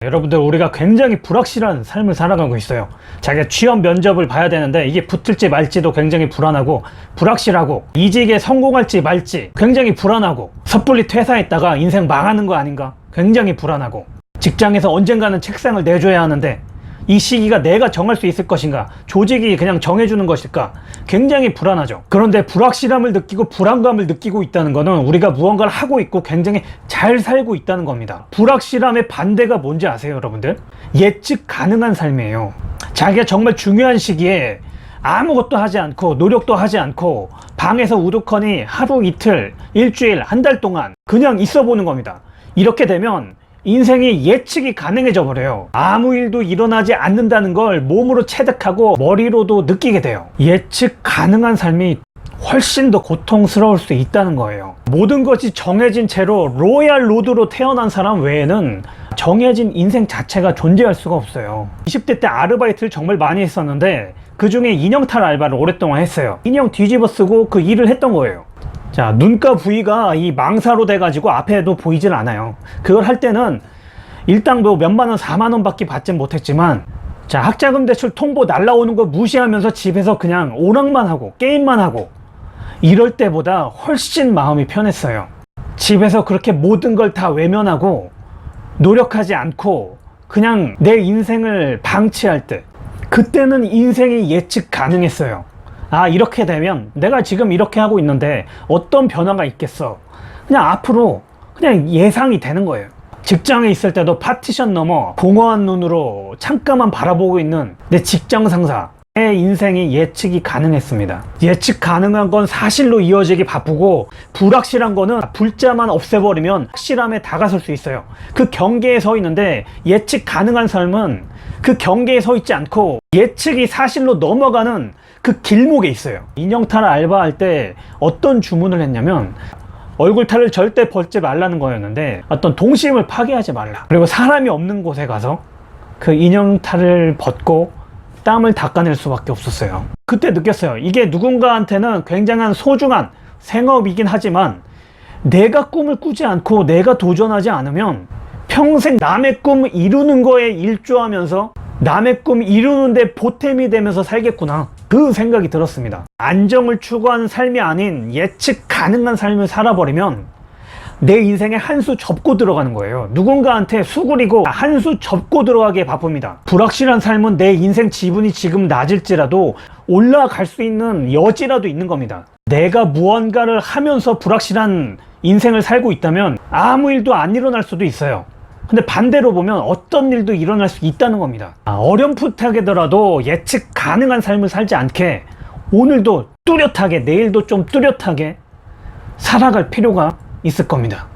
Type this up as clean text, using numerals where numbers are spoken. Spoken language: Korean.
여러분들, 우리가 굉장히 불확실한 삶을 살아가고 있어요. 자기가 취업 면접을 봐야 되는데 이게 붙을지 말지도 굉장히 불안하고 불확실하고, 이직에 성공할지 말지 굉장히 불안하고, 섣불리 퇴사했다가 인생 망하는 거 아닌가 굉장히 불안하고, 직장에서 언젠가는 책상을 내줘야 하는데 이 시기가 내가 정할 수 있을 것인가, 조직이 그냥 정해주는 것일까, 굉장히 불안하죠. 그런데 불확실함을 느끼고 불안감을 느끼고 있다는 것은 우리가 무언가를 하고 있고 굉장히 잘 살고 있다는 겁니다. 불확실함의 반대가 뭔지 아세요, 여러분들? 예측 가능한 삶이에요. 자기가 정말 중요한 시기에 아무것도 하지 않고 노력도 하지 않고 방에서 우두커니 하루 이틀, 일주일, 한 달 동안 그냥 있어 보는 겁니다. 이렇게 되면 인생이 예측이 가능해져 버려요. 아무 일도 일어나지 않는다는 걸 몸으로 체득하고 머리로도 느끼게 돼요. 예측 가능한 삶이 훨씬 더 고통스러울 수 있다는 거예요. 모든 것이 정해진 채로 로얄 로드로 태어난 사람 외에는 정해진 인생 자체가 존재할 수가 없어요. 20대 때 아르바이트를 정말 많이 했었는데 그 중에 인형탈 알바를 오랫동안 했어요. 인형 뒤집어 쓰고 그 일을 했던 거예요. 자, 눈가 부위가 이 망사로 돼가지고 앞에도 보이질 않아요. 그걸 할 때는 일당도 몇만원, 4만원 밖에 받진 못했지만, 자, 학자금 대출 통보 날라오는 거 무시하면서 집에서 그냥 오락만 하고 게임만 하고 이럴 때보다 훨씬 마음이 편했어요. 집에서 그렇게 모든 걸 다 외면하고 노력하지 않고 그냥 내 인생을 방치할 때, 그때는 인생이 예측 가능했어요. 아, 이렇게 되면 내가 지금 이렇게 하고 있는데 어떤 변화가 있겠어, 그냥 앞으로 그냥 예상이 되는 거예요. 직장에 있을 때도 파티션 넘어 공허한 눈으로 잠깐만 바라보고 있는 내 직장 상사, 내 인생이 예측이 가능했습니다. 예측 가능한 건 사실로 이어지기 바쁘고, 불확실한 거는 불자만 없애버리면 확실함에 다가설 수 있어요. 그 경계에 서 있는데 예측 가능한 삶은 그 경계에 서 있지 않고 예측이 사실로 넘어가는 그 길목에 있어요. 인형탈 알바할 때 어떤 주문을 했냐면, 얼굴탈을 절대 벗지 말라는 거였는데 어떤 동심을 파괴하지 말라, 그리고 사람이 없는 곳에 가서 그 인형탈을 벗고 땀을 닦아낼 수밖에 없었어요. 그때 느꼈어요. 이게 누군가한테는 굉장한 소중한 생업이긴 하지만 내가 꿈을 꾸지 않고 내가 도전하지 않으면 평생 남의 꿈 이루는 거에 일조하면서 남의 꿈 이루는데 보탬이 되면서 살겠구나, 그 생각이 들었습니다. 안정을 추구하는 삶이 아닌 예측 가능한 삶을 살아버리면 내 인생에 한 수 접고 들어가는 거예요. 누군가한테 수그리고 한 수 접고 들어가기에 바쁩니다. 불확실한 삶은 내 인생 지분이 지금 낮을지라도 올라갈 수 있는 여지라도 있는 겁니다. 내가 무언가를 하면서 불확실한 인생을 살고 있다면 아무 일도 안 일어날 수도 있어요. 근데 반대로 보면 어떤 일도 일어날 수 있다는 겁니다. 어렴풋하게더라도 예측 가능한 삶을 살지 않게 오늘도 뚜렷하게, 내일도 좀 뚜렷하게 살아갈 필요가 있을 겁니다.